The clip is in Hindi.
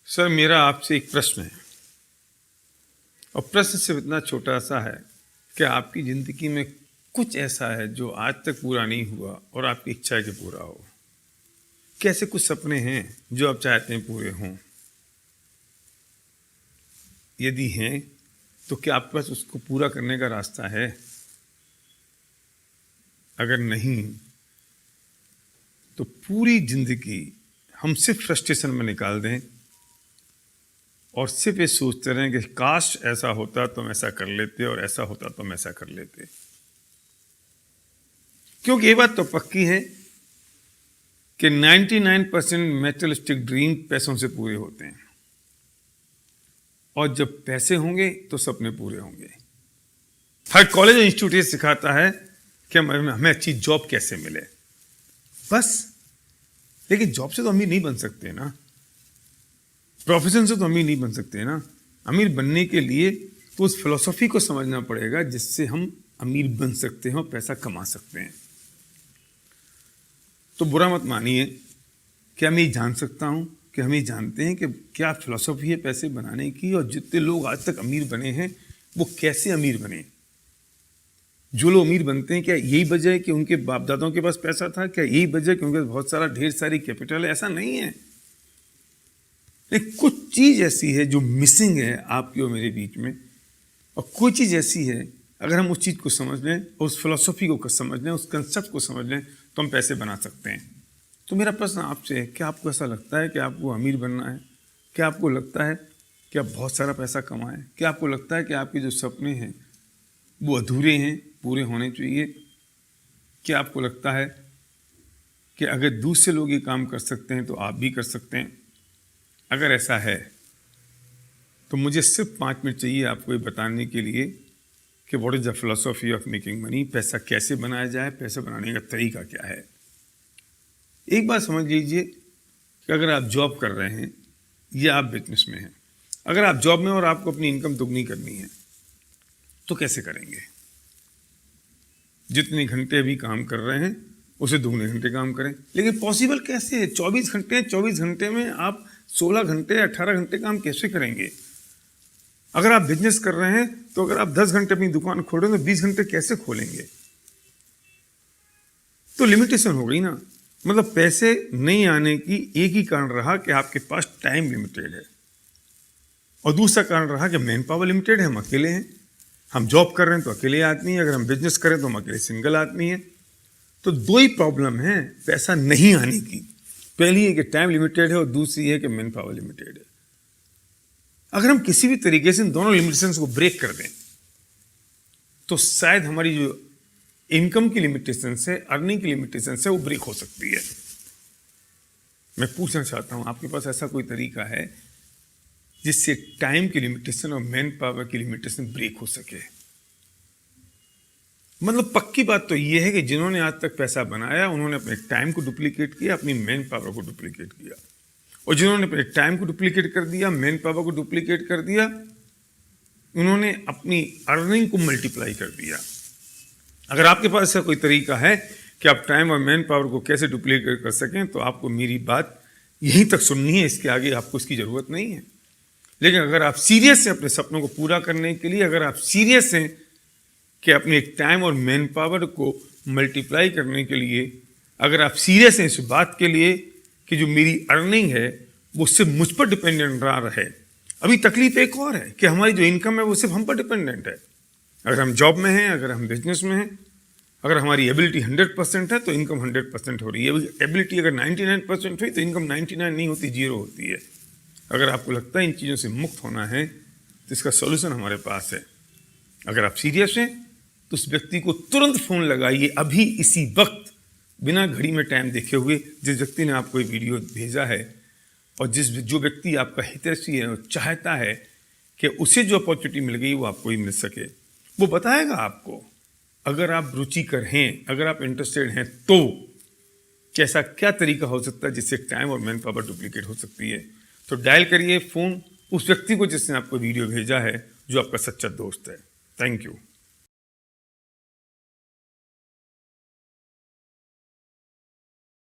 सर, मेरा आपसे एक प्रश्न है और प्रश्न सिर्फ इतना छोटा सा है कि आपकी ज़िंदगी में कुछ ऐसा है जो आज तक पूरा नहीं हुआ और आपकी इच्छा है कि पूरा हो। कैसे कुछ सपने हैं जो आप चाहते हैं पूरे हों? यदि हैं तो क्या आपके पास उसको पूरा करने का रास्ता है? अगर नहीं तो पूरी ज़िंदगी हम सिर्फ फ्रस्ट्रेशन में निकाल दें और सिर्फ ये सोचते रहें कि काश ऐसा होता तो हम ऐसा कर लेते और ऐसा होता तो हम ऐसा कर लेते। क्योंकि ये बात तो पक्की है कि 99% मैटेरियलिस्टिक ड्रीम पैसों से पूरे होते हैं और जब पैसे होंगे तो सपने पूरे होंगे। हर कॉलेज इंस्टीट्यूट ये सिखाता है कि हमें अच्छी जॉब कैसे मिले, बस। लेकिन जॉब से तो अमीर नहीं बन सकते ना, प्रोफेशन से तो अमीर नहीं बन सकते ना। अमीर बनने के लिए तो उस फिलॉसफी को समझना पड़ेगा जिससे हम अमीर बन सकते हैं और पैसा कमा सकते हैं। तो बुरा मत मानिए कि मैं ये जान सकता हूँ कि हम ये जानते हैं कि क्या फिलॉसफी है पैसे बनाने की, और जितने लोग आज तक अमीर बने हैं वो कैसे अमीर बने। जो लोग अमीर बनते हैं क्या यही वजह है कि उनके बाप दादाओं के पास पैसा था? क्या यही वजह है कि उनके पास बहुत सारा ढेर सारी कैपिटल है? ऐसा नहीं है। लेकिन कुछ चीज़ ऐसी है जो मिसिंग है आपकी और मेरे बीच में, और कोई चीज़ ऐसी है अगर हम उस चीज़ को समझ लें, उस फिलॉसफी को समझ लें, उस कंसेप्ट को समझ लें तो हम पैसे बना सकते हैं। तो मेरा प्रश्न आपसे है, क्या आपको ऐसा लगता है कि आपको अमीर बनना है? क्या आपको लगता है कि आप बहुत सारा पैसा कमाएं? क्या आपको लगता है कि आपके जो सपने हैं वो अधूरे हैं, पूरे होने चाहिए? क्या आपको लगता है कि अगर दूसरे लोग ये काम कर सकते हैं तो आप भी कर सकते हैं? अगर ऐसा है तो मुझे सिर्फ 5 मिनट चाहिए आपको ये बताने के लिए कि what is the philosophy of making money. पैसा कैसे बनाया जाए, पैसा बनाने का तरीका क्या है। एक बात समझ लीजिए कि अगर आप जॉब कर रहे हैं या आप बिजनेस में हैं, अगर आप जॉब में और आपको अपनी इनकम दुगनी करनी है तो कैसे करेंगे? जितने घंटे अभी काम कर रहे हैं उसे दुगने घंटे काम करें। लेकिन पॉसिबल कैसे है? 24 घंटे हैं, 24 घंटे में आप 16 घंटे 18 घंटे काम कैसे करेंगे? अगर आप बिजनेस कर रहे हैं तो अगर आप 10 घंटे अपनी दुकान खोलेंगे तो 20 घंटे कैसे खोलेंगे? तो लिमिटेशन हो गई ना। मतलब पैसे नहीं आने की एक ही कारण रहा कि आपके पास टाइम लिमिटेड है, और दूसरा कारण रहा कि मैन पावर लिमिटेड है, हम अकेले हैं। हम जॉब कर रहे हैं तो अकेले आदमी हैं, अगर हम बिजनेस करें तो हम अकेले सिंगल आदमी हैं। तो दो ही प्रॉब्लम है पैसा नहीं आने की। पहली है कि टाइम लिमिटेड है और दूसरी है कि मैन पावर लिमिटेड है। अगर हम किसी भी तरीके से इन दोनों लिमिटेशंस को ब्रेक कर दें तो शायद हमारी जो इनकम की लिमिटेशन है, अर्निंग की लिमिटेशन है, वो ब्रेक हो सकती है। मैं पूछना चाहता हूं आपके पास ऐसा कोई तरीका है जिससे टाइम की लिमिटेशन और मैन पावर की लिमिटेशन ब्रेक हो सके? मतलब पक्की बात तो ये है कि जिन्होंने आज तक पैसा बनाया उन्होंने अपने टाइम को डुप्लीकेट किया, अपनी मैन पावर को डुप्लीकेट किया, और जिन्होंने अपने टाइम को डुप्लीकेट कर दिया, मैन पावर को डुप्लीकेट कर दिया, उन्होंने अपनी अर्निंग को मल्टीप्लाई कर दिया। अगर आपके पास ऐसा कोई तरीका है कि आप टाइम और मैन पावर को कैसे डुप्लीकेट कर सकें तो आपको मेरी बात यहीं तक सुननी है, इसके आगे आपको इसकी ज़रूरत नहीं है। लेकिन अगर आप सीरियस हैं अपने सपनों को पूरा करने के लिए, अगर आप सीरियस हैं कि अपने टाइम और मैन पावर को मल्टीप्लाई करने के लिए, अगर आप सीरियस हैं इस बात के लिए कि जो मेरी अर्निंग है वो सिर्फ मुझ पर डिपेंडेंट ना रहे। अभी तकलीफ एक और है कि हमारी जो इनकम है वो सिर्फ हम पर डिपेंडेंट है। अगर हम जॉब में हैं, अगर हम बिजनेस में हैं, अगर हमारी एबिलिटी 100% है तो इनकम 100% हो रही है। एबिलिटी अगर 99% हुई तो इनकम 99 नहीं होती, 0 होती है। अगर आपको लगता है इन चीज़ों से मुक्त होना है तो इसका सॉल्यूशन हमारे पास है। अगर आप सीरियस हैं तो उस व्यक्ति को तुरंत फ़ोन लगाइए, अभी इसी वक्त, बिना घड़ी में टाइम देखे हुए, जिस व्यक्ति ने आपको ये वीडियो भेजा है, और जो व्यक्ति आपका हितैषी है और चाहता है कि उसे जो अपॉर्चुनिटी मिल गई वो आपको ही मिल सके, वो बताएगा आपको। अगर आप रुचिकर हैं, अगर आप इंटरेस्टेड हैं तो कैसा क्या तरीका हो सकता है जिससे टाइम और मैन पावर डुप्लीकेट हो सकती है। तो डायल करिए फ़ोन उस व्यक्ति को जिसने आपको वीडियो भेजा है, जो आपका सच्चा दोस्त है। Thank you.